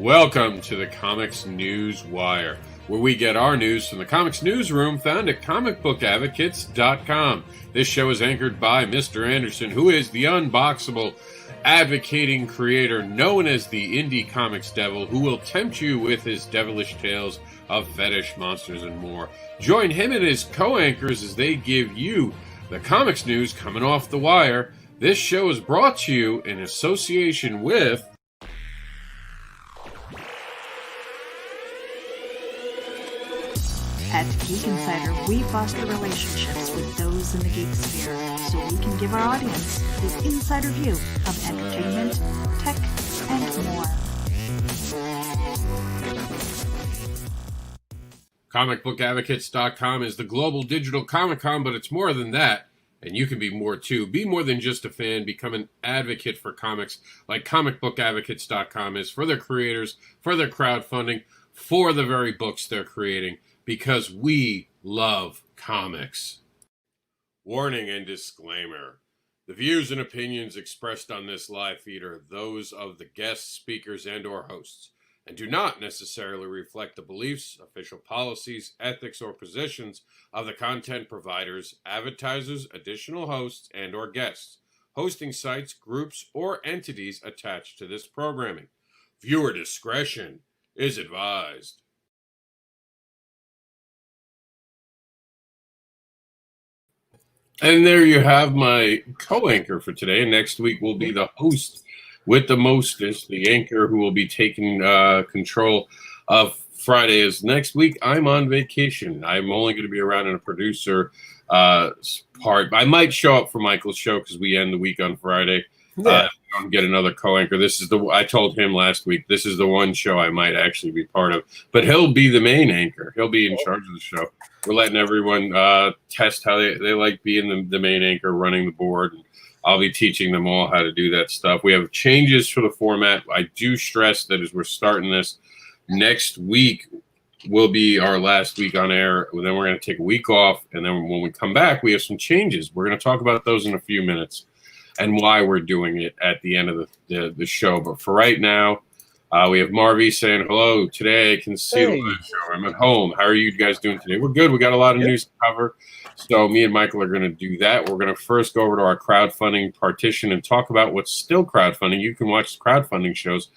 Welcome to the COMiX News Wire, where we get our news from the COMiX newsroom found at comicbookadvocates.com. This show is anchored by Mr. Anderson, who is the unboxable, advocating creator known as the Indie Comics Devil, who will tempt you with his devilish tales of fetish, monsters, and more. Join him and his co-anchors as they give you the COMiX news coming off the wire. This show is brought to you in association with At Geek Insider, we foster relationships with those in the geek sphere so we can give our audience the insider view of entertainment, tech, and more. ComicBookAdvocates.com is the global digital Comic-Con, but it's more than that, and you can be more too. Be more than just a fan. Become an advocate for comics like ComicBookAdvocates.com is for their creators, for their crowdfunding, for the very books they're creating. Because we love comics. Warning and disclaimer. The views and opinions expressed on this live feed are those of the guests, speakers, and or hosts, and do not necessarily reflect the beliefs, official policies, ethics, or positions of the content providers, advertisers, additional hosts, and or guests, hosting sites, groups, or entities attached to this programming. Viewer discretion is advised. And there you have my co-anchor for today. And next week will be the host with the mostest, the anchor who will be taking control of Fridays. Next week, I'm on vacation. I'm only going to be around in a producer part. I might show up for Michael's show because we end the week on Friday. Get another co-anchor. I told him last week, this is the one show I might actually be part of. But he'll be the main anchor. He'll be in charge of the show. We're letting everyone test how they like being the main anchor, running the board. And I'll be teaching them all how to do that stuff. We have changes for the format. I do stress that as we're starting this, next week will be our last week on air. Then we're going to take a week off. And then when we come back, we have some changes. We're going to talk about those in a few minutes and why we're doing it at the end of the show. But for right now, we have Marvy saying hello. Today I can see the live show. I'm at home. How are you guys doing today? We're good. We got a lot of news to cover. So me and Michael are going to do that. We're going to first go over to our crowdfunding partition and talk about what's still crowdfunding. You can watch crowdfunding shows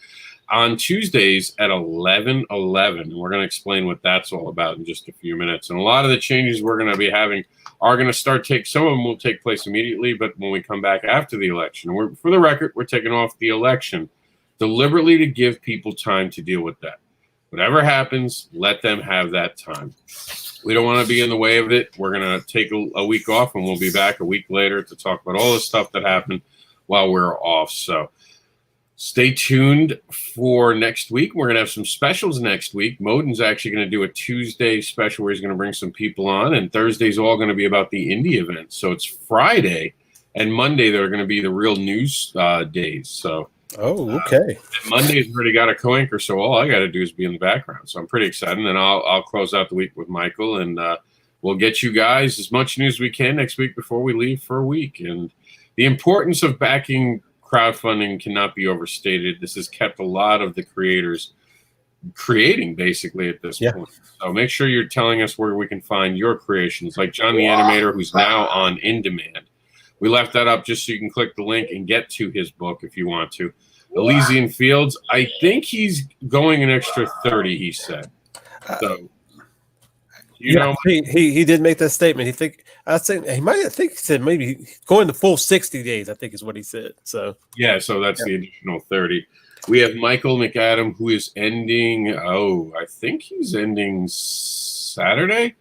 on Tuesdays at 11:11. And we're going to explain what that's all about in just a few minutes. And a lot of the changes we're going to be having are going to some of them will take place immediately, but when we come back after the election, and for the record, we're taking off the election deliberately to give people time to deal with that. Whatever happens, let them have that time. We don't want to be in the way of it. We're going to take a week off, and we'll be back a week later to talk about all the stuff that happened while we're off. So stay tuned for next week. We're going to have some specials next week. Modin's actually going to do a Tuesday special where he's going to bring some people on, and Thursday's all going to be about the indie event. So it's Friday and Monday that are going to be the real news days. So okay. Monday's already got a co-anchor, so all I got to do is be in the background. So I'm pretty excited, and I'll close out the week with Michael, and we'll get you guys as much news as we can next week before we leave for a week. And the importance of backing crowdfunding cannot be overstated. This has kept a lot of the creators creating basically at this point. So make sure you're telling us where we can find your creations, like John the Animator, who's now on In Demand. We left that up just so you can click the link and get to his book if you want to. Elysian Fields, I think he's going an extra 30, he said. So, you know, he did make that statement. He said maybe going the full 60 days, I think is what he said. So so that's the additional 30. We have Michael McAdam, who is ending, I think he's ending Saturday.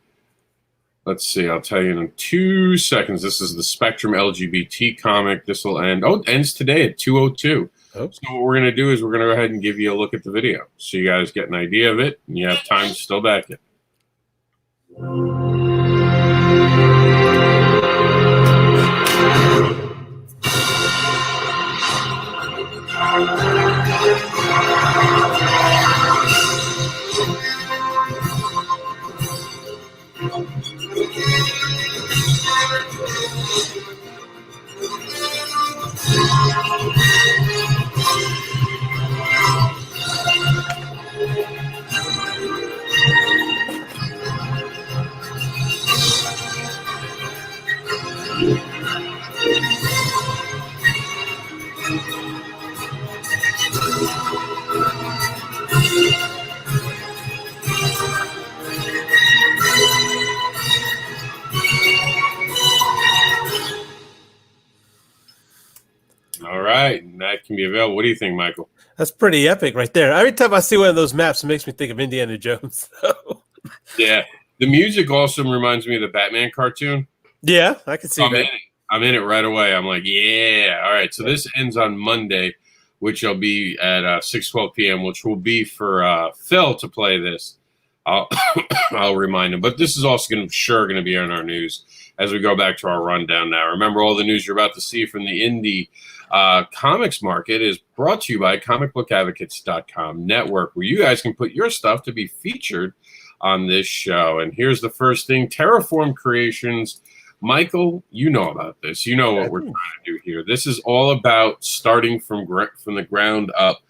Let's see, I'll tell you in 2 seconds. This is the Spectrum LGBT comic. This will end. It ends today at 2:02. So what we're going to do is we're going to go ahead and give you a look at the video so you guys get an idea of it, and you have time to still back it. All right, and that can be available. What do you think, Michael? That's pretty epic right there. Every time I see one of those maps, it makes me think of Indiana Jones. Yeah, the music also reminds me of the Batman cartoon. Yeah, I can see that. I'm in it right away. I'm like, yeah. All right, so this ends on Monday, which will be at 6:12 p.m., which will be for Phil to play this. I'll I'll remind him. But this is also going to be on our news as we go back to our rundown now. Remember, all the news you're about to see from the indie comics market is brought to you by comicbookadvocates.com network, where you guys can put your stuff to be featured on this show. And here's the first thing: Terraform Creations. Michael, you know about this. You know what we're trying to do here. This is all about starting from the ground up.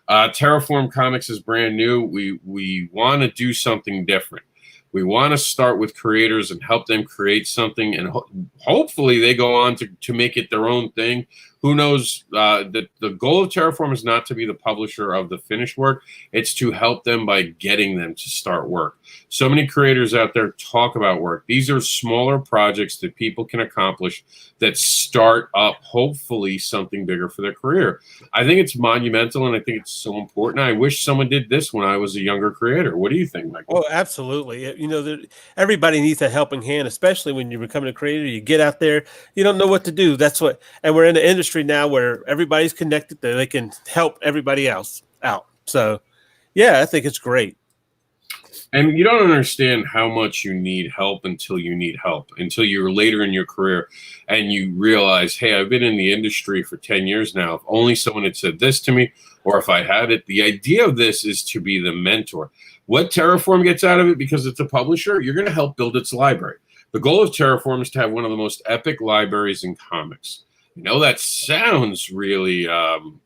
Terraform Comics is brand new. We want to do something different. We want to start with creators and help them create something, and hopefully they go on to make it their own thing. Who knows? The goal of Terraform is not to be the publisher of the finished work. It's to help them by getting them to start work. So many creators out there talk about work. These are smaller projects that people can accomplish that start up, hopefully, something bigger for their career. I think it's monumental, and I think it's so important. I wish someone did this when I was a younger creator. What do you think, Michael? Oh, absolutely. You know, everybody needs a helping hand, especially when you're becoming a creator. You get out there, you don't know what to do. And we're in an industry now where everybody's connected, that they can help everybody else out. So, yeah, I think it's great. And you don't understand how much you need help until until you're later in your career and you realize, hey, I've been in the industry for 10 years now. If only someone had said this to me, or if I had it. The idea of this is to be the mentor. What Terraform gets out of it, because it's a publisher, you're going to help build its library. The goal of Terraform is to have one of the most epic libraries in comics. You know, that sounds really, ambitious.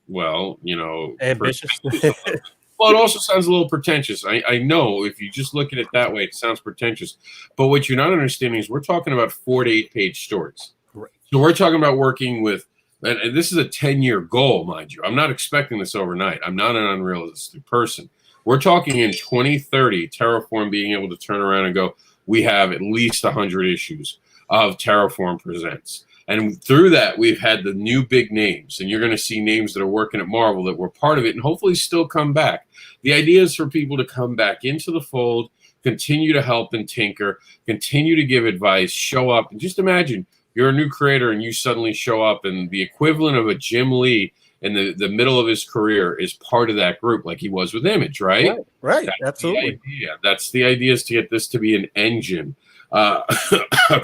Well, it also sounds a little pretentious. I know if you just look at it that way, it sounds pretentious. But what you're not understanding is we're talking about 4 to 8 page stories. Right. So we're talking about working with, and this is a 10-year goal, mind you. I'm not expecting this overnight. I'm not an unrealistic person. We're talking in 2030, Terraform being able to turn around and go, we have at least 100 issues of Terraform Presents. And through that, we've had the new big names, and you're going to see names that are working at Marvel that were part of it and hopefully still come back. The idea is for people to come back into the fold, continue to help and tinker, continue to give advice, show up. And just imagine you're a new creator and you suddenly show up, and the equivalent of a Jim Lee in the middle of his career is part of that group, like he was with Image, right? Right. That's Absolutely. the idea. That's the idea, is to get this to be an engine, a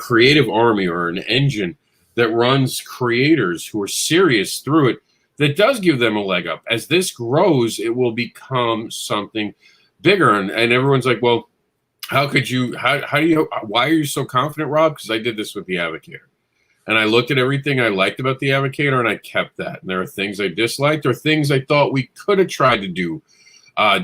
creative army, or an engine that runs creators who are serious through it, that does give them a leg up. As this grows, it will become something bigger. And everyone's like, well, why are you so confident, Rob? Because I did this with the Avocator. And I looked at everything I liked about the Avocator, and I kept that. And there are things I disliked, or things I thought we could have tried to do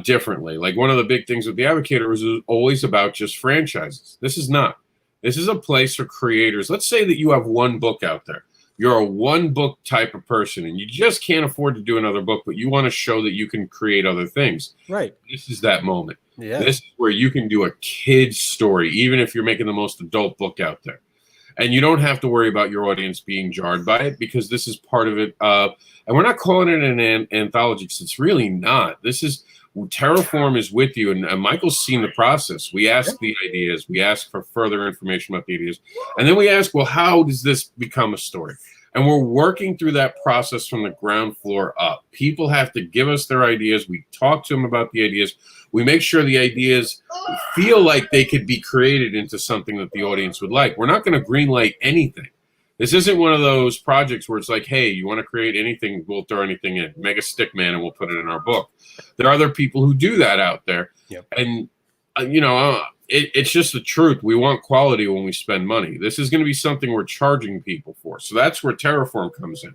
differently. Like, one of the big things with the Avocator was always about just franchises. This is not. This is a place for creators. Let's say that you have one book out there. You're a one-book type of person, and you just can't afford to do another book, but you want to show that you can create other things. Right. This is that moment. Yeah. This is where you can do a kid's story, even if you're making the most adult book out there. And you don't have to worry about your audience being jarred by it, because this is part of it. And we're not calling it an anthology, because it's really not. This is Terraform is with you, and Michael's seen the process. We ask the ideas, we ask for further information about the ideas, and then we ask, well, how does this become a story? And we're working through that process from the ground floor up. People have to give us their ideas. We talk to them about the ideas. We make sure the ideas feel like they could be created into something that the audience would like. We're not going to greenlight anything. This isn't one of those projects where it's like, hey, you want to create anything, we'll throw anything in. Make a stick man and we'll put it in our book. There are other people who do that out there. Yep. And, it's just the truth. We want quality when we spend money. This is going to be something we're charging people for. So that's where Terraform comes in.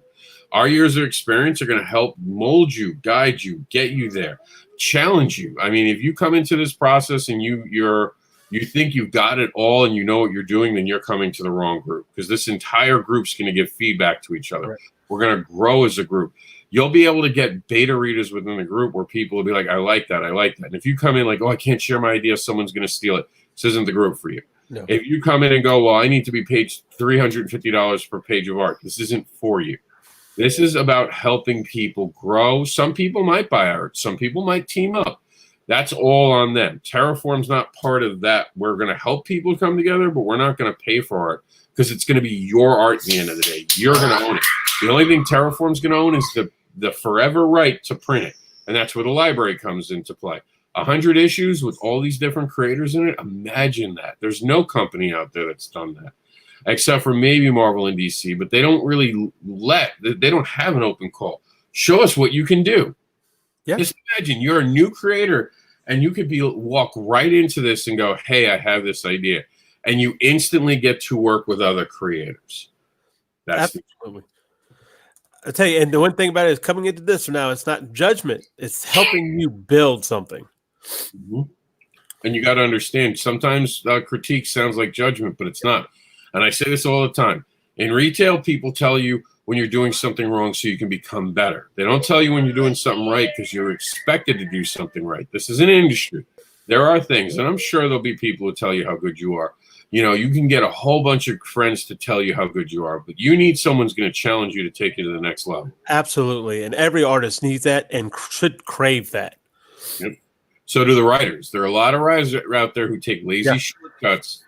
Our years of experience are going to help mold you, guide you, get you there, challenge you. I mean, if you come into this process and you're You think you've got it all and you know what you're doing, then you're coming to the wrong group, because this entire group's going to give feedback to each other. Right. We're going to grow as a group. You'll be able to get beta readers within the group where people will be like, I like that. I like that. And if you come in like, oh, I can't share my idea, someone's going to steal it. This isn't the group for you. No. If you come in and go, well, I need to be paid $350 per page of art, this isn't for you. This is about helping people grow. Some people might buy art. Some people might team up. That's all on them. Terraform's not part of that. We're going to help people come together, but we're not going to pay for art, because it's going to be your art at the end of the day. You're going to own it. The only thing Terraform's going to own is the forever right to print it. And that's where the library comes into play. 100 issues with all these different creators in it. Imagine that. There's no company out there that's done that, except for maybe Marvel and DC, but they don't really they don't have an open call. Show us what you can do. Yeah. Just imagine you're a new creator and you could walk right into this and go, hey, I have this idea. And you instantly get to work with other creators. That's Absolutely. I tell you, and the one thing about it is, coming into this now, it's not judgment. It's helping you build something. Mm-hmm. And you got to understand, sometimes critique sounds like judgment, but it's not. And I say this all the time. In retail, people tell you when you're doing something wrong so you can become better. They don't tell you when you're doing something right because you're expected to do something right. This is an industry. There are things, and I'm sure there'll be people who tell you how good you are. You know, you can get a whole bunch of friends to tell you how good you are, but you need someone's going to challenge you to take you to the next level. Absolutely. And every artist needs that and should crave that. Yep. So do the writers. There are a lot of writers out there who take lazy shortcuts,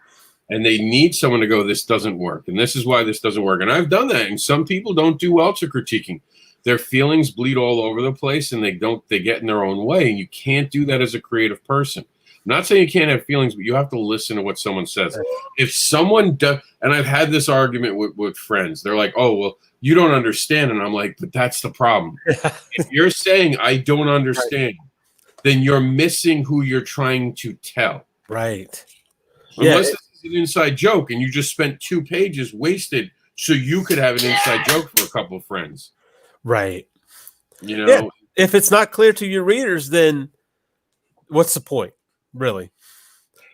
and they need someone to go, this doesn't work, and this is why this doesn't work. And I've done that, and some people don't do well to critiquing. Their feelings bleed all over the place, and they get in their own way, and you can't do that as a creative person. I'm not saying you can't have feelings, but you have to listen to what someone says. If someone does, and I've had this argument with friends, they're like, oh, well, you don't understand. And I'm like, but that's the problem. If you're saying I don't understand, then you're missing who you're trying to tell. Right. Unless this is an inside joke and you just spent 2 pages wasted so you could have an inside joke for a couple of friends. Right. You know? Yeah. If it's not clear to your readers, then what's the point? Really.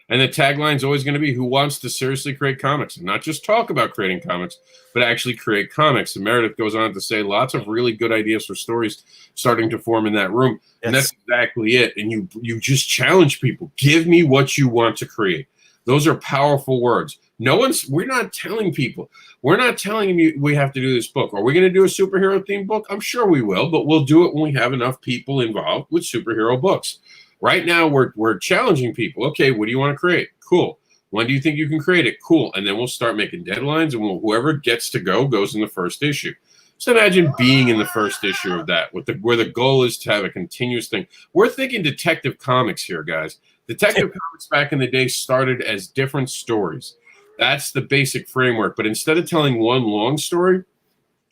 And the tagline is always going to be, who wants to seriously create comics, and not just talk about creating comics, but actually create comics. And Meredith goes on to say lots of really good ideas for stories starting to form in that room. Yes. And that's exactly it. And you just challenge people. Give me what you want to create. Those are powerful words. We're not telling people. We're not telling them we have to do this book. Are we going to do a superhero themed book? I'm sure we will, but we'll do it when we have enough people involved with superhero books. Right now, we're challenging people. Okay, what do you want to create? Cool. When do you think you can create it? Cool. And then we'll start making deadlines, and whoever gets to go goes in the first issue. So imagine being in the first issue of that, where the goal is to have a continuous thing. We're thinking Detective Comics here, guys. Detective Comics back in the day started as different stories. That's the basic framework. But instead of telling one long story,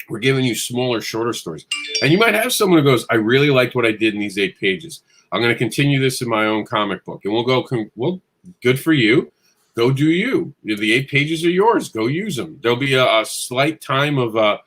we're giving you smaller, shorter stories. And you might have someone who goes, I really liked what I did in these 8 pages. I'm going to continue this in my own comic book. And we'll go, well, good for you. Go do you. The 8 pages are yours. Go use them. There'll be a slight time of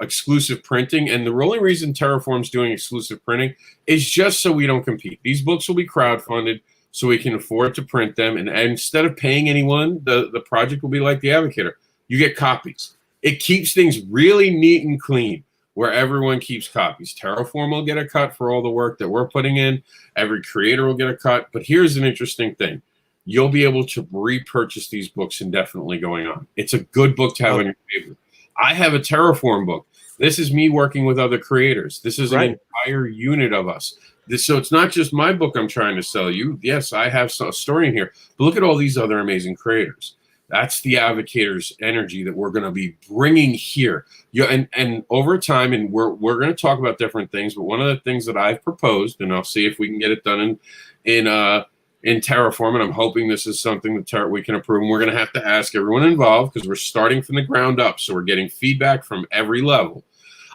exclusive printing. And the only reason Terraform's doing exclusive printing is just so we don't compete. These books will be crowdfunded so we can afford to print them. And instead of paying anyone, the project will be like the Advocator. You get copies. It keeps things really neat and clean, where everyone keeps copies. Terraform will get a cut for all the work that we're putting in. Every creator will get a cut. But here's an interesting thing. You'll be able to repurchase these books indefinitely going on. It's a good book to have in your favor. I have a Terraform book. This is me working with other creators. This is an entire unit of us. So it's not just my book I'm trying to sell you. Yes, I have a story in here. But look at all these other amazing creators. That's the Advocator's energy that we're going to be bringing here. And over time, and we're going to talk about different things, but one of the things that I've proposed, and I'll see if we can get it done in Terraform, and I'm hoping this is something that we can approve, and we're going to have to ask everyone involved because we're starting from the ground up, so we're getting feedback from every level.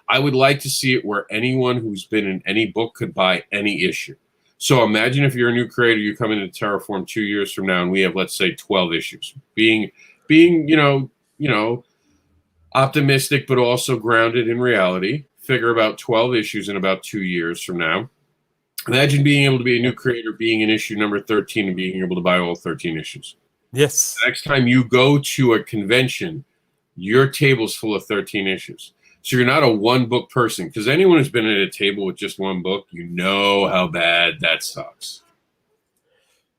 I would like to see it where anyone who's been in any book could buy any issue. So imagine if you're a new creator, you come into Terraform 2 years from now, and we have, let's say, 12 issues. Being optimistic, but also grounded in reality. Figure about 12 issues in about 2 years from now. Imagine being able to be a new creator, being in issue number 13, and being able to buy all 13 issues. Yes. Next time you go to a convention, your table's full of 13 issues. So you're not a one-book person, because anyone who's been at a table with just one book, you know how bad that sucks.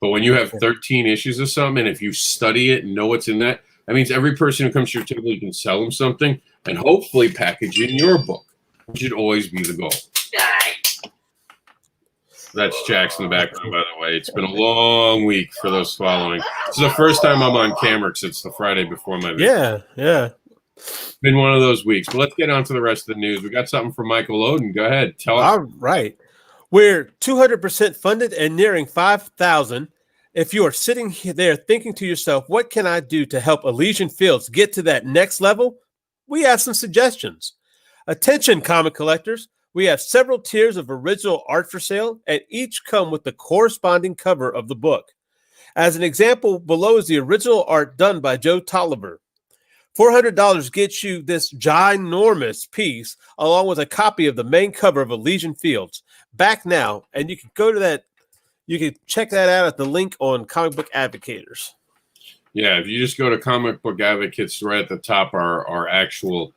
But when you have 13 issues of something, and if you study it and know what's in that, that means every person who comes to your table, you can sell them something and hopefully package in your book, which should always be the goal. That's Jax in the background, by the way. It's been a long week for those following. This is the first time I'm on COMiX. It's the Friday before my video. Yeah. It's been one of those weeks. But let's get on to the rest of the news. We got something from Michael Oden. Go ahead. Tell us. All right. We're 200% funded and nearing 5,000. If you are sitting there thinking to yourself, what can I do to help Elysian Fields get to that next level? We have some suggestions. Attention, comic collectors. We have several tiers of original art for sale, and each come with the corresponding cover of the book. As an example, below is the original art done by Joe Tolliver. $400 gets you this ginormous piece, along with a copy of the main cover of Elysian Fields. Back now, and you can go to that. You can check that out at the link on Comic Book Advocators. Yeah, if you just go to Comic Book Advocates, right at the top, our actual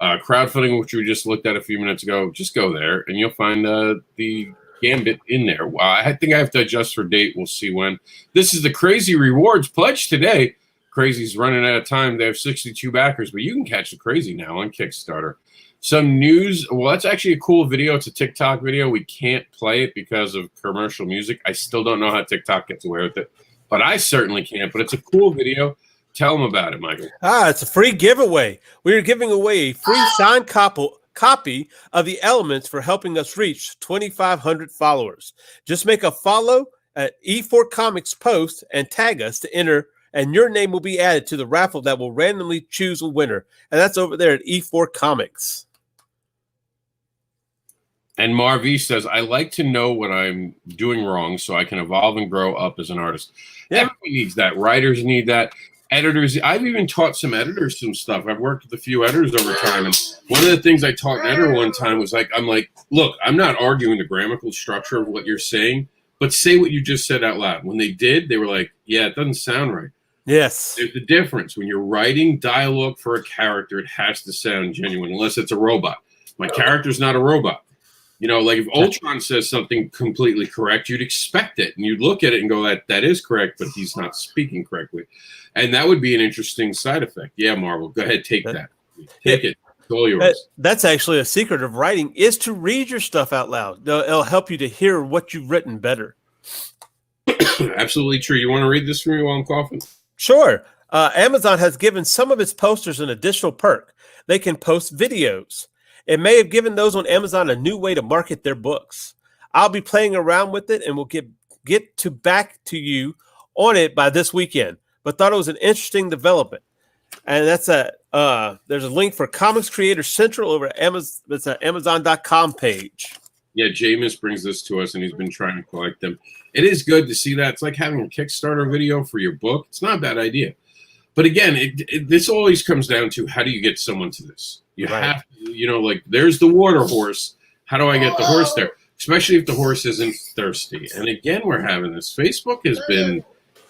crowdfunding, which we just looked at a few minutes ago, just go there, and you'll find the Gambit in there. Well, I think I have to adjust for date. We'll see when. This is the Crazy Rewards pledge today. Crazy's running out of time. They have 62 backers, but you can catch the Crazy now on Kickstarter. Some news. Well, that's actually a cool video. It's a TikTok video. We can't play it because of commercial music. I still don't know how TikTok gets away with it, but I certainly can't. But it's a cool video. Tell them about it, Michael. It's a free giveaway. We are giving away a free signed copy of the Elements for helping us reach 2,500 followers. Just make a follow at E4 Comics post and tag us to enter, and your name will be added to the raffle that will randomly choose a winner. And that's over there at E4 Comics. And Marv says, I like to know what I'm doing wrong so I can evolve and grow up as an artist. Yeah. Everybody needs that. Writers need that. Editors. I've even taught some editors some stuff. I've worked with a few editors over time. And one of the things I taught an editor one time was I'm like, look, I'm not arguing the grammatical structure of what you're saying, but say what you just said out loud. When they did, they were like, yeah, it doesn't sound right. Yes. There's the difference. When you're writing dialogue for a character, it has to sound genuine, unless it's a robot. My character's not a robot. You know, like if Ultron says something completely correct, you'd expect it. And you'd look at it and go, that is correct, but he's not speaking correctly. And that would be an interesting side effect. Yeah, Marvel, go ahead, take that. Take it. It's all yours. That's actually a secret of writing, is to read your stuff out loud. It'll help you to hear what you've written better. Absolutely true. You want to read this for me while I'm coughing? Sure. Amazon has given some of its posters an additional perk. They can post videos. It may have given those on Amazon a new way to market their books. I'll be playing around with it and we'll get back to you on it by this weekend. But thought it was an interesting development. And that's there's a link for Comics Creator Central over at Amazon. It's an Amazon.com page. Yeah, Jameis brings this to us and he's been trying to collect them. It is good to see that. It's like having a Kickstarter video for your book. It's not a bad idea. But again, this always comes down to, how do you get someone to this? You have to, like, there's the water horse. How do I get the horse there? Especially if the horse isn't thirsty. And again, we're having this. Facebook has been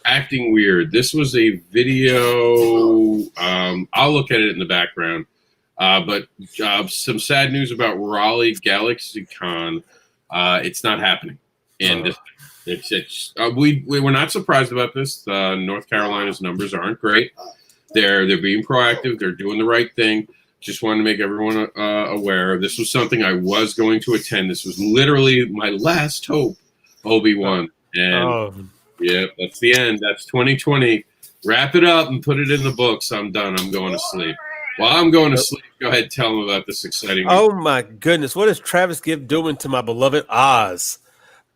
acting weird. This was a video. I'll look at it in the background. But some sad news about Raleigh GalaxyCon. It's not happening. And we're not surprised about this. North Carolina's numbers aren't great. They're being proactive. They're doing the right thing. Just wanted to make everyone aware. This was something I was going to attend. This was literally my last hope, Obi-Wan. And yeah, that's the end. That's 2020. Wrap it up and put it in the books. I'm done. I'm going to sleep. While I'm going to sleep, go ahead, tell them about this exciting news. Oh my goodness. What is Travis Gibb doing to my beloved Oz?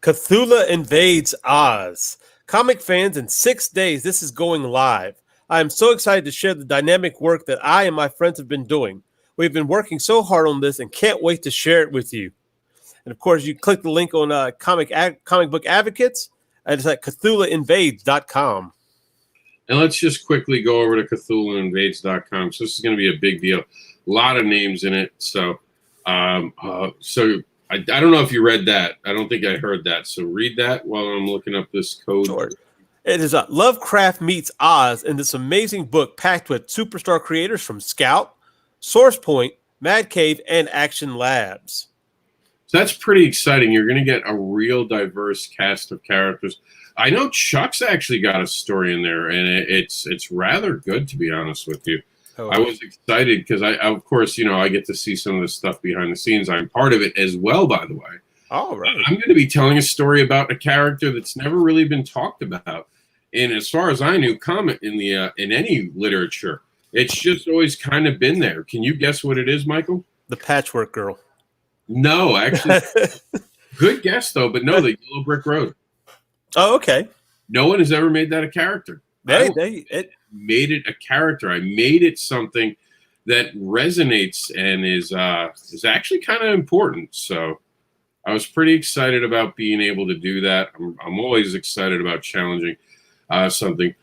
Cthulhu invades Oz. Comic fans, in 6 days, this is going live. I am so excited to share the dynamic work that I and my friends have been doing. We've been working so hard on this and can't wait to share it with you. And of course, you click the link on Comic Book Advocates, and it's at CthulhuInvades.com. And let's just quickly go over to CthulhuInvades.com. So this is going to be a big deal. A lot of names in it. So, I I don't know if you read that. I don't think I heard that. So read that while I'm looking up this code. Sure. It is a Lovecraft meets Oz in this amazing book packed with superstar creators from Scout, Source Point, Mad Cave, and Action Labs. So that's pretty exciting. You're going to get a real diverse cast of characters. I know Chuck's actually got a story in there, and it's rather good, to be honest with you. Oh, I was excited because of course, I get to see some of the stuff behind the scenes. I'm part of it as well, by the way. all right. I'm going to be telling a story about a character that's never really been talked about. And as far as I knew, comic in any literature, it's just always kind of been there. Can you guess what it is, Michael? The Patchwork Girl. No, actually, good guess though. But no, the Yellow Brick Road. Oh, okay. No one has ever made that a character. It Made it a character. I made it something that resonates and is actually kind of important. So I was pretty excited about being able to do that. I'm always excited about challenging something.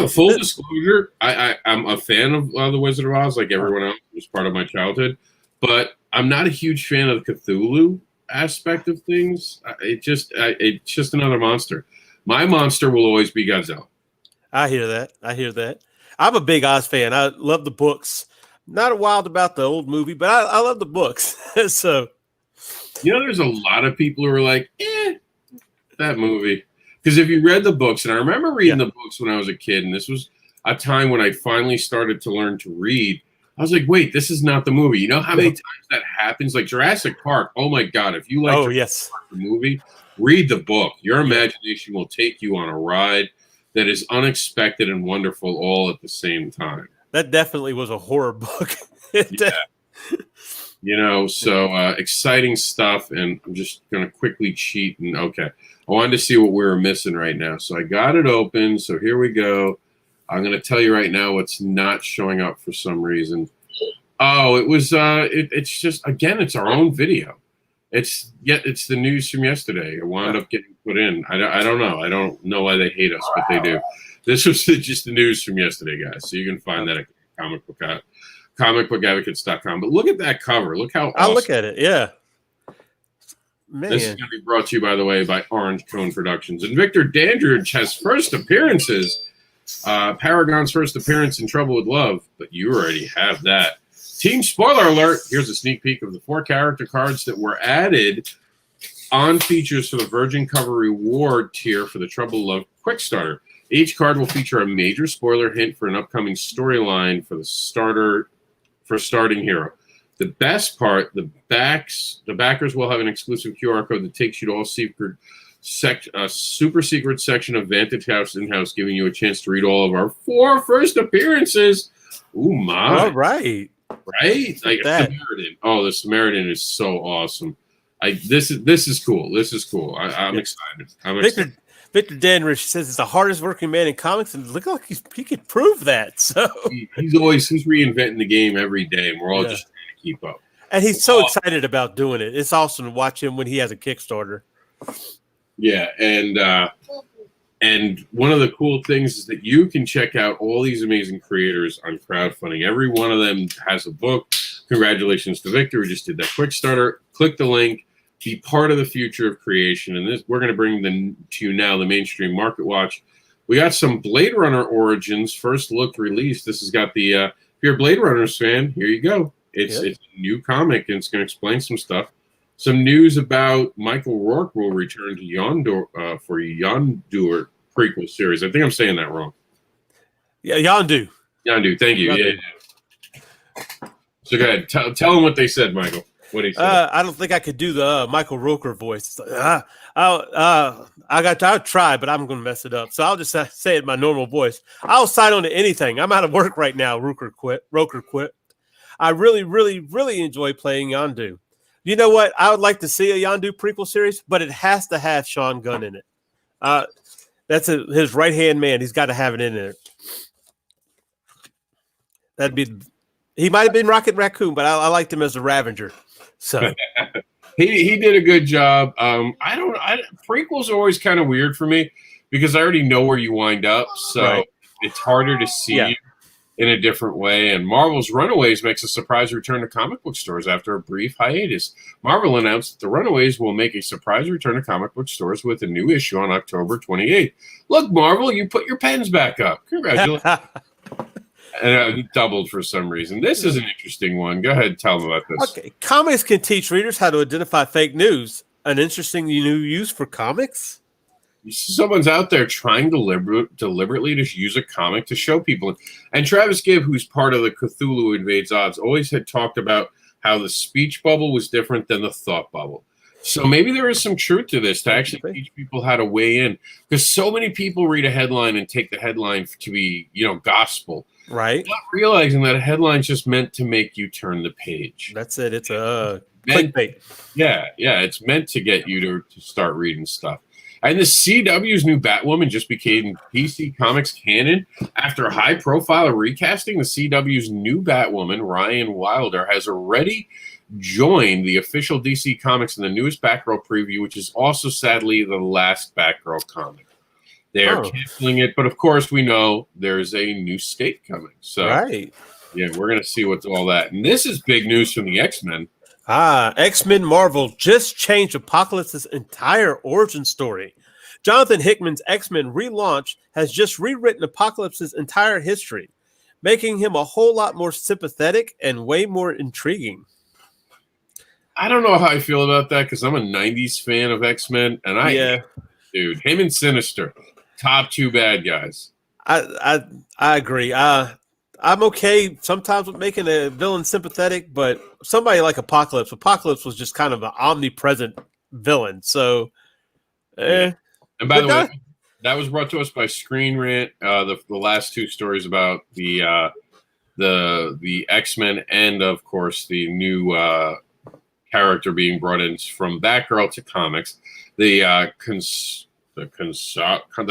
Full disclosure, I'm a fan of The Wizard of Oz, like everyone else. It was part of my childhood, but I'm not a huge fan of the Cthulhu aspect of things. It's just another monster. My monster will always be Godzilla. I hear that. I'm a big Oz fan. I love the books. Not wild about the old movie, but I love the books. So, there's a lot of people who are like, that movie. Because if you read the books, and I remember reading the books when I was a kid, and this was a time when I finally started to learn to read, I was like, wait, this is not the movie. You know how many times that happens? Like Jurassic Park. Oh, my God. If you like the movie, read the book. Your imagination will take you on a ride that is unexpected and wonderful all at the same time. That definitely was a horror book. So exciting stuff. And I'm just going to quickly cheat. And okay, I wanted to see what we were missing right now. So I got it open. So here we go. I'm going to tell you right now what's not showing up for some reason. Oh, it was, it's just, again, it's our own video. It's the news from yesterday. It wound up getting put in. I don't know. I don't know why they hate us, but they do. This was just the news from yesterday, guys. So you can find that at comicbookadvocates.com. But look at that cover. Look how awesome. I'll look at it. Yeah. Man. This is going to be brought to you, by the way, by Orange Cone Productions. And Victor Dandridge has first appearances. Paragon's first appearance in Trouble with Love. But you already have that. Team spoiler alert. Here's a sneak peek of the 4 character cards that were added on features for the Virgin Cover Reward tier for the Trouble with Love Quick Starter. Each card will feature a major spoiler hint for an upcoming storyline for the starting hero. The best part, the backers will have an exclusive QR code that takes you to all super secret section of Vantage House in-house, giving you a chance to read all of our 4 first appearances. Ooh, my. All right. Right? Like Samaritan. Oh, the Samaritan is so awesome. This is cool. This is cool. I'm excited. Victor Dandridge says he's the hardest working man in comics, and look like he could prove that. So he's reinventing the game every day, and we're all just trying to keep up. And he's so excited about doing it. It's awesome to watch him when he has a Kickstarter. Yeah, and one of the cool things is that you can check out all these amazing creators on crowdfunding. Every one of them has a book. Congratulations to Victor. We just did that quick starter. Click the link. Be part of the future of creation. And we're going to bring them to you now, the Mainstream Market Watch. We got some Blade Runner Origins first look released. This has got the, if you're a Blade Runners fan, here you go. It's a new comic, and it's going to explain some stuff. Some news about Michael Rourke will return to Yondu for Yondu prequel series. I think I'm saying that wrong. Yeah, Yondu. Yondu, thank you. Yondu. Yeah. So go ahead. Tell them what they said, Michael. What he said. I don't think I could do the Michael Rooker voice. I'll try, but I'm going to mess it up. So I'll just say it in my normal voice. I'll sign on to anything. I'm out of work right now. Rooker quit. I really, really, really enjoy playing Yondu. You know what? I would like to see a Yondu prequel series, but it has to have Sean Gunn in it. That's his right-hand man. He's got to have it in there. He might have been Rocket Raccoon, but I liked him as a Ravager. So he did a good job. Prequels are always kind of weird for me because I already know where you wind up, so it's harder to see. in a different way. And Marvel's Runaways makes a surprise return to comic book stores after a brief hiatus. Marvel announced that the Runaways will make a surprise return to comic book stores with a new issue on October 28th. Look, Marvel, you put your pens back up. Congratulations. And it doubled for some reason. This is an interesting one. Go ahead and tell them about this. Okay. COMiX can teach readers how to identify fake news. An interesting new use for comics? Someone's out there trying deliberately to use a comic to show people. And Travis Gibb, who's part of the Cthulhu Invades Odds, always had talked about how the speech bubble was different than the thought bubble. So maybe there is some truth to this, to actually teach people how to weigh in. Because so many people read a headline and take the headline to be, gospel. Right. Not realizing that a headline's just meant to make you turn the page. That's it. It's a clickbait. Yeah. It's meant to get you to start reading stuff. And the CW's new Batwoman just became DC Comics canon. After a high-profile recasting, the CW's new Batwoman, Ryan Wilder, has already joined the official DC Comics in the newest Batgirl preview, which is also, sadly, the last Batgirl comic. They are canceling it, but of course we know there's a new state coming. So, yeah, we're going to see what's all that. And this is big news from the X-Men. X-Men Marvel just changed Apocalypse's entire origin story. Jonathan Hickman's X-Men relaunch has just rewritten Apocalypse's entire history, making him a whole lot more sympathetic and way more intriguing. I don't know how I feel about that because I'm a 90s fan of X-Men, and dude, him and Sinister, top two bad guys. I agree. I'm okay sometimes with making a villain sympathetic, but somebody like Apocalypse was just kind of an omnipresent villain. So, And by the way, that was brought to us by Screen Rant. The last two stories about the X-Men and, of course, the new character being brought in from Batgirl to comics. The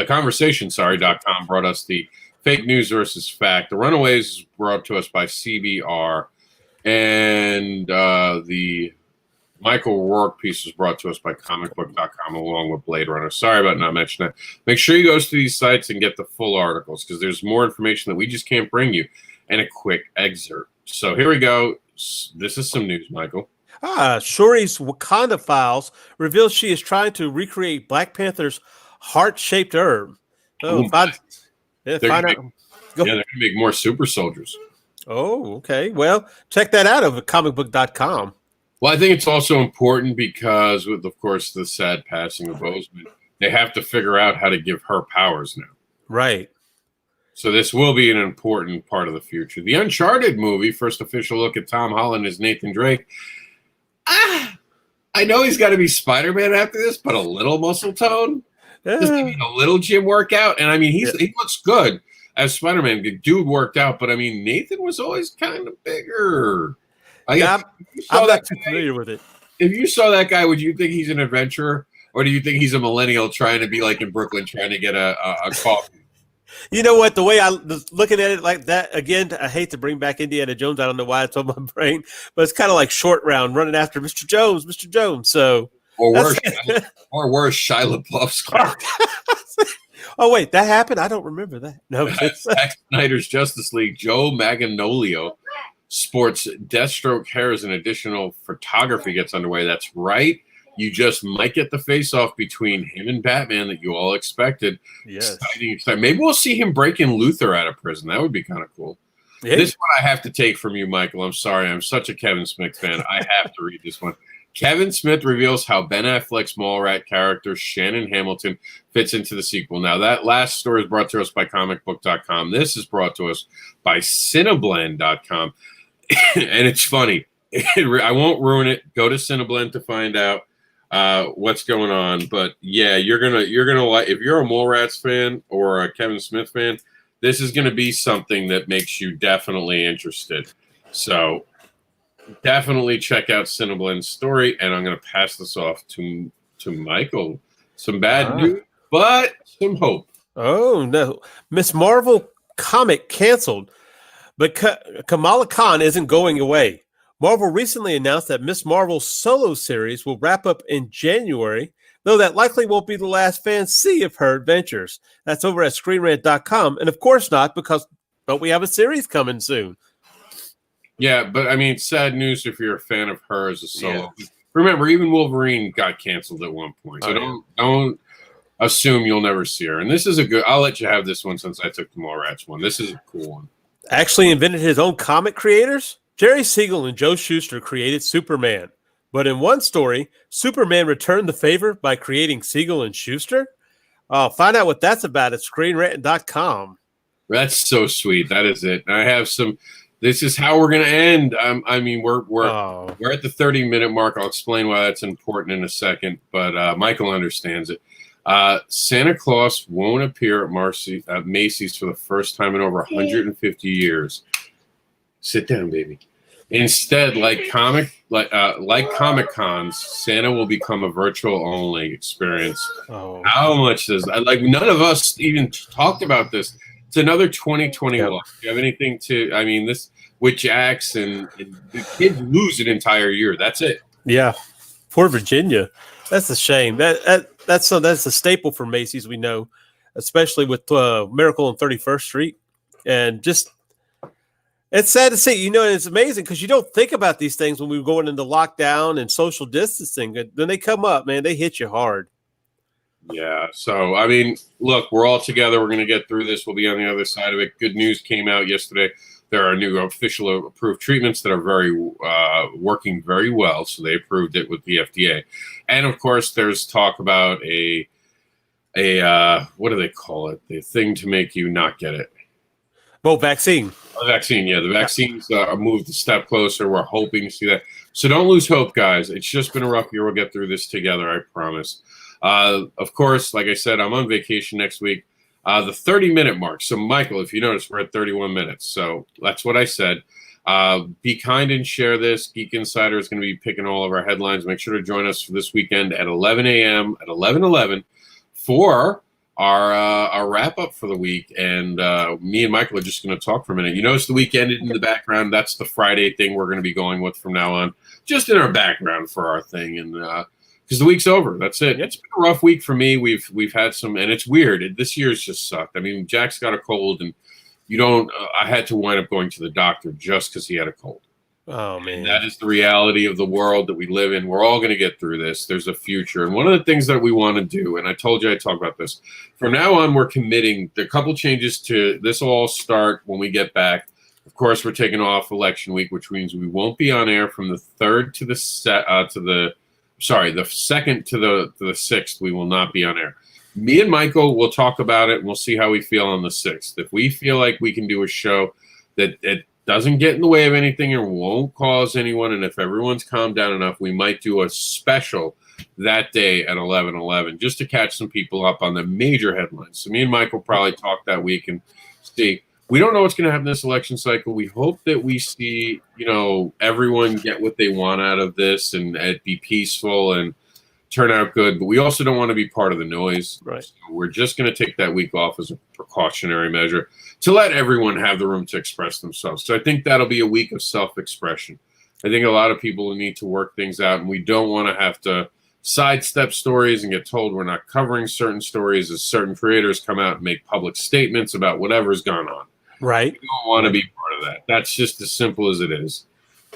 conversation.com brought us the fake news versus fact. The Runaways brought to us by CBR, and the Michael Rourke piece was brought to us by comicbook.com along with Blade Runner. Sorry about not mentioning that. Make sure you go to these sites and get the full articles because there's more information that we just can't bring you and a quick excerpt. So here we go. This is some news, Michael. Shuri's Wakanda Files reveals she is trying to recreate Black Panther's heart-shaped herb. They're going to make more super soldiers. Oh, okay. Well, check that out over at comicbook.com. Well, I think it's also important because with, of course, the sad passing of Boseman, they have to figure out how to give her powers now. Right. So this will be an important part of the future. The Uncharted movie, first official look at Tom Holland as Nathan Drake. I know he's got to be Spider-Man after this, but a little muscle tone. Just a little gym workout. And I mean, he looks good as Spider-Man. The dude worked out, but I mean, Nathan was always kind of bigger. I'm not too familiar with it. If you saw that guy, would you think he's an adventurer? Or do you think he's a millennial trying to be like in Brooklyn, trying to get a coffee? You know what? The way I was looking at it like that, again, I hate to bring back Indiana Jones. I don't know why it's on my brain, but it's kind of like Short Round running after Mr. Jones. So, or worse, Shia LaBeouf's. Oh, wait, that happened? I don't remember that. No, Zack Snyder's Justice League. Joe Manganiello sports Deathstroke hair as an additional photography gets underway. That's right. You just might get the face-off between him and Batman that you all expected. Yes. Exciting. Maybe we'll see him breaking Luthor out of prison. That would be kind of cool. Yeah. This one I have to take from you, Michael. I'm sorry. I'm such a Kevin Smith fan. I have to read this one. Kevin Smith reveals how Ben Affleck's Mallrat character, Shannon Hamilton, fits into the sequel. Now, that last story is brought to us by comicbook.com. This is brought to us by Cineblend.com. And it's funny. I won't ruin it. Go to Cineblend to find out what's going on. But yeah, you're gonna like, if you're a Mallrats fan or a Kevin Smith fan, this is gonna be something that makes you definitely interested. So definitely check out Cineblend's story, and I'm gonna pass this off to Michael. Some bad news, but some hope. Oh no, Miss Marvel comic canceled, but Kamala Khan isn't going away. Marvel recently announced that Miss Marvel's solo series will wrap up in January, though that likely won't be the last fans see of her adventures. That's over at ScreenRant.com, and of course not, because but we have a series coming soon. Yeah, but I mean, sad news if you're a fan of her as a solo. Yeah. Remember, even Wolverine got canceled at one point, so don't assume you'll never see her. And this is a good. I'll let you have this one since I took the Mallrats one. This is a cool one. Actually, invented his own comic creators. Jerry Siegel and Joe Shuster created Superman, but in one story, Superman returned the favor by creating Siegel and Shuster. Find out what that's about at ScreenRant.com. That's so sweet. That is it. I have some. This is how we're going to end. I mean, we're at the 30-minute mark. I'll explain why that's important in a second, but Michael understands it. Santa Claus won't appear at Macy's for the first time in over 150 years. Sit down, baby. Instead, like Comic Cons, Santa will become a virtual only experience. How much does like none of us even talked about this? It's another 2020 loss. Do you have anything to? I mean, this with Jax and the kids lose an entire year. That's it. Yeah, poor Virginia. That's a shame. That's a staple for Macy's. We know, especially with Miracle on 31st Street, and just it's sad to see. You know, it's amazing because you don't think about these things when we were going into lockdown and social distancing. Then they come up, man. They hit you hard. Yeah. So, I mean, look, we're all together. We're going to get through this. We'll be on the other side of it. Good news came out yesterday. There are new official approved treatments that are working very well. So they approved it with the FDA. And of course, there's talk about a what do they call it? The thing to make you not get it. Well, vaccine. A vaccine, yeah. The vaccines are moved a step closer. We're hoping to see that. So don't lose hope, guys. It's just been a rough year. We'll get through this together, I promise. Of course, like I said, I'm on vacation next week. The 30-minute mark. So, Michael, if you notice, we're at 31 minutes. So that's what I said. Be kind and share this. Geek Insider is going to be picking all of our headlines. Make sure to join us for this weekend at 11 a.m. at 11:11 for our wrap-up for the week. And me and Michael are just going to talk for a minute. You notice the week ended in the background. That's the Friday thing we're going to be going with from now on. Just in our background for our thing. And because the week's over. That's it. It's been a rough week for me. We've had some, and it's weird. This year's just sucked. I mean, Jack's got a cold, and you don't. I had to wind up going to the doctor just because he had a cold. Oh man, and that is the reality of the world that we live in. We're all going to get through this. There's a future, and one of the things that we want to do, and I told you I'd talk about this. From now on, we're committing a couple changes to this. Will all start when we get back. Of course, we're taking off election week, which means we won't be on air from the 3rd to the 2nd to the 6th. We will not be on air. Me and Michael will talk about it, and we'll see how we feel on the 6th. If we feel like we can do a show that doesn't get in the way of anything and won't cause anyone, and if everyone's calmed down enough, we might do a special that day at 11:11 just to catch some people up on the major headlines. So me and Michael probably talk that week and see. We don't know what's going to happen this election cycle. We hope that we see, everyone get what they want out of this and it be peaceful and turn out good. But we also don't want to be part of the noise. Right. So we're just going to take that week off as a precautionary measure to let everyone have the room to express themselves. So I think that'll be a week of self-expression. I think a lot of people need to work things out, and we don't want to have to sidestep stories and get told we're not covering certain stories as certain creators come out and make public statements about whatever's gone on. Right. We don't want to be part of that. That's just as simple as it is.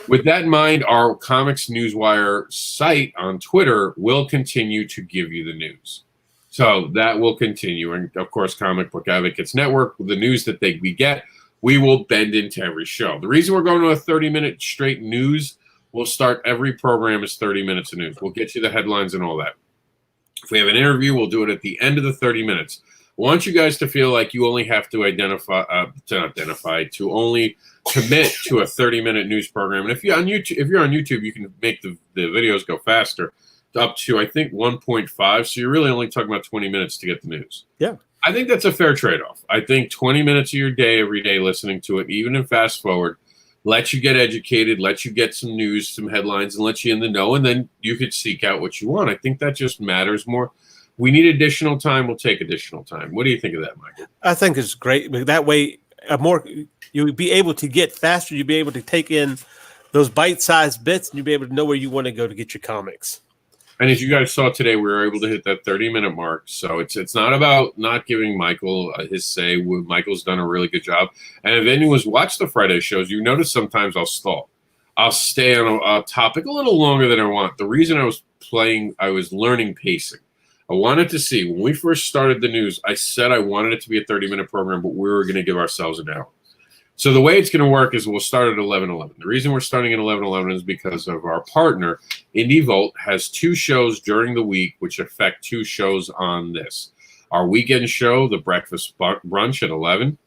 With that in mind, our COMiX Newswire site on Twitter will continue to give you the news. So that will continue. And, of course, Comic Book Advocates Network, the news that we get, we will bend into every show. The reason we're going to a 30-minute straight news, we'll start every program as 30 minutes of news. We'll get you the headlines and all that. If we have an interview, we'll do it at the end of the 30 minutes. I want you guys to feel like you only have to to only commit to a 30-minute news program. And if you're on YouTube, you can make the videos go faster, up to I think 1.5. So you're really only talking about 20 minutes to get the news. Yeah, I think that's a fair trade-off. I think 20 minutes of your day every day listening to it, even in fast forward, lets you get educated, lets you get some news, some headlines, and lets you in the know. And then you could seek out what you want. I think that just matters more. We need additional time. We'll take additional time. What do you think of that, Michael? I think it's great. That way, you'll be able to get faster. You'll be able to take in those bite-sized bits, and you'll be able to know where you want to go to get your comics. And as you guys saw today, we were able to hit that 30-minute mark. So it's not about not giving Michael his say. Michael's done a really good job. And if anyone's watched the Friday shows, you notice sometimes I'll stall. I'll stay on a topic a little longer than I want. The reason I was learning pacing. I wanted to see, when we first started the news, I said I wanted it to be a 30-minute program, but we were going to give ourselves an hour. So the way it's going to work is we'll start at 11:11. The reason we're starting at 11:11 is because of our partner, Indie Volt, has 2 shows during the week, which affect 2 shows on this. Our weekend show, the Breakfast Brunch at 11.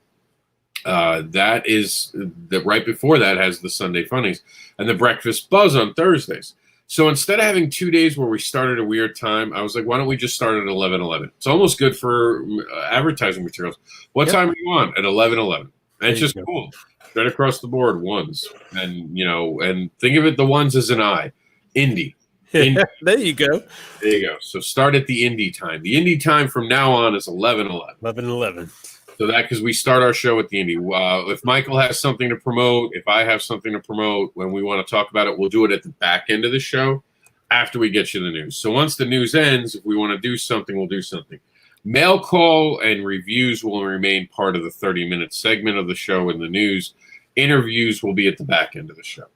That is right before that has the Sunday Funnies and the Breakfast Buzz on Thursdays. So instead of having 2 days where we started a weird time, I was like, why don't we just start at 11:11? It's almost good for advertising materials. What time are you on? At 11:11. And it's just cool. Right across the board, ones. And, and think of it, the ones as an I. Indie. There you go. There you go. So start at the indie time. The indie time from now on is 11:11. 11:11. So that, because we start our show at the indie. If Michael has something to promote, if I have something to promote, when we want to talk about it, we'll do it at the back end of the show after we get you the news. So once the news ends, if we want to do something, we'll do something. Mail call and reviews will remain part of the 30-minute segment of the show in the news. Interviews will be at the back end of the show.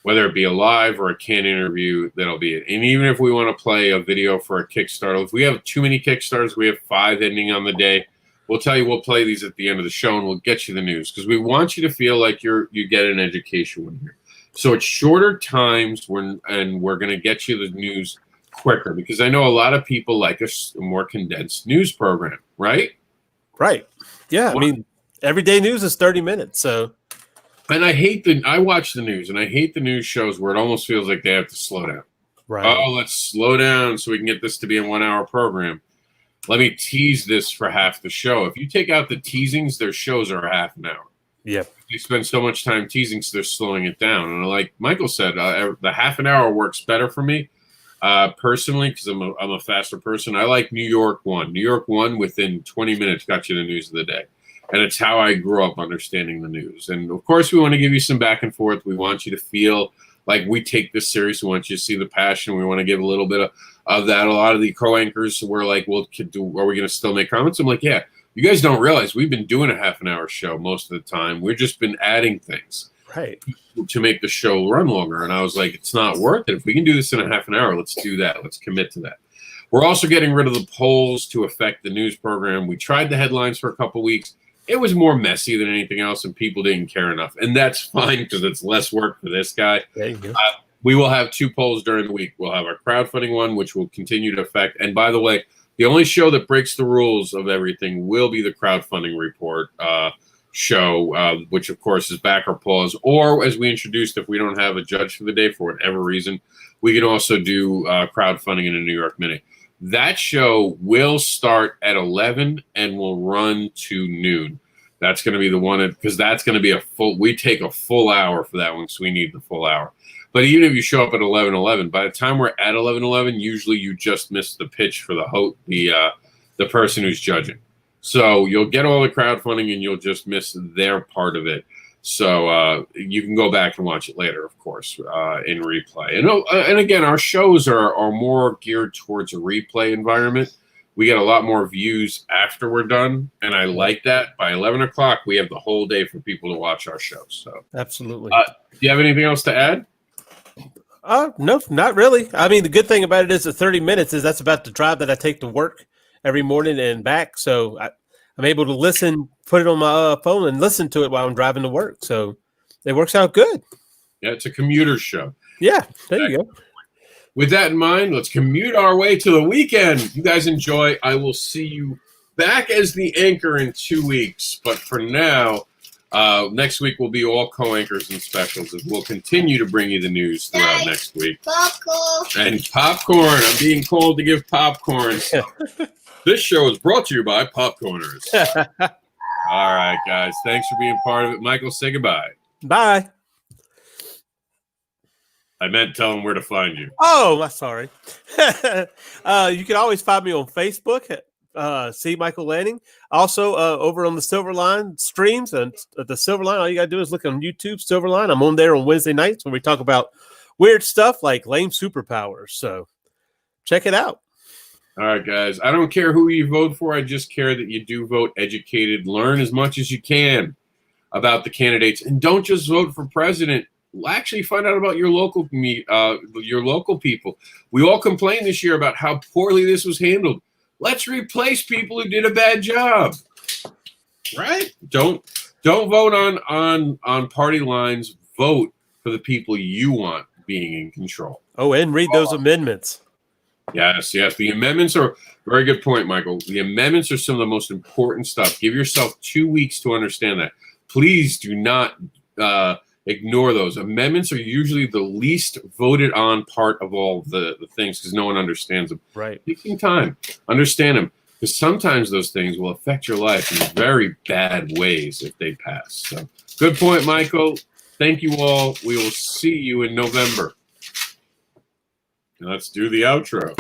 Whether it be a live or a canned interview, that'll be it. And even if we want to play a video for a Kickstarter, if we have too many Kickstarters, we have 5 ending on the day, we'll tell you we'll play these at the end of the show and we'll get you the news because we want you to feel like you get an education when here. So it's shorter times and we're going to get you the news quicker because I know a lot of people like a more condensed news program, right? Right. Yeah. I mean, everyday news is 30 minutes. So, and I watch the news and I hate the news shows where it almost feels like they have to slow down. Right. Oh, let's slow down so we can get this to be a 1-hour program. Let me tease this for half the show. If you take out the teasings, their shows are half an hour. Yeah. They spend so much time teasing, so they're slowing it down. And like Michael said, the half an hour works better for me. Personally, because I'm a faster person, I like New York One. New York One within 20 minutes got you the news of the day. And it's how I grew up understanding the news. And of course, we want to give you some back and forth. We want you to feel like we take this serious. We want you to see the passion. We want to give a little bit of that. A lot of the co-anchors were like, well, are we going to still make comments? I'm like, yeah, you guys don't realize we've been doing a half an hour show most of the time. We've just been adding things. Right. To make the show run longer. And I was like, it's not worth it. If we can do this in a half an hour, let's do that. Let's commit to that. We're also getting rid of the polls to affect the news program. We tried the headlines for a couple weeks. It was more messy than anything else, and people didn't care enough. And that's fine because it's less work for this guy. There you go. We will have 2 polls during the week. We'll have our crowdfunding one, which will continue to affect. And by the way, the only show that breaks the rules of everything will be the crowdfunding report show, which of course is backer pause, or as we introduced, if we don't have a judge for the day for whatever reason, we can also do crowdfunding in a New York Minute. That show will start at 11 and will run to noon. That's going to be the one because that's going to be we take a full hour for that one, so we need the full hour. But even if you show up at 11:11, by the time we're at 11:11, usually you just miss the pitch for the person who's judging. So you'll get all the crowdfunding and you'll just miss their part of it. So you can go back and watch it later, of course, in replay. And again, our shows are more geared towards a replay environment. We get a lot more views after we're done, and I like that. By 11 o'clock, we have the whole day for people to watch our shows. So absolutely. Do you have anything else to add? No, not really. I mean, the good thing about it is the 30 minutes is that's about the drive that I take to work every morning and back. So I'm able to listen, put it on my phone and listen to it while I'm driving to work. So it works out good. Yeah, it's a commuter show. Yeah, there you go. With that in mind, let's commute our way to the weekend. You guys enjoy. I will see you back as the anchor in 2 weeks. But for now, next week will be all co-anchors and specials. And we'll continue to bring you the news throughout next week. Popcorn. And popcorn. I'm being called to give popcorn. So this show is brought to you by Popcorners. All right, guys. Thanks for being part of it. Michael, say goodbye. Bye. I meant tell them where to find you. Oh, I'm sorry. You can always find me on Facebook at C. Michael Lanning. Also, over on the Silverline streams and the Silverline, all you got to do is look on YouTube, Silverline. I'm on there on Wednesday nights when we talk about weird stuff like lame superpowers. So check it out. All right, guys. I don't care who you vote for. I just care that you do vote educated. Learn as much as you can about the candidates, and don't just vote for president. Actually, find out about your local people. We all complained this year about how poorly this was handled. Let's replace people who did a bad job. Right? Don't vote on party lines. Vote for the people you want being in control. Oh, and read those amendments. Yes. The amendments are very good point, Michael. The amendments are some of the most important stuff. Give yourself 2 weeks to understand that. Please do not ignore those. Amendments are usually the least voted on part of all the things because no one understands them. Right. Taking time, understand them, because sometimes those things will affect your life in very bad ways if they pass. So, good point, Michael. Thank you all. We will see you in November. Let's do the outro.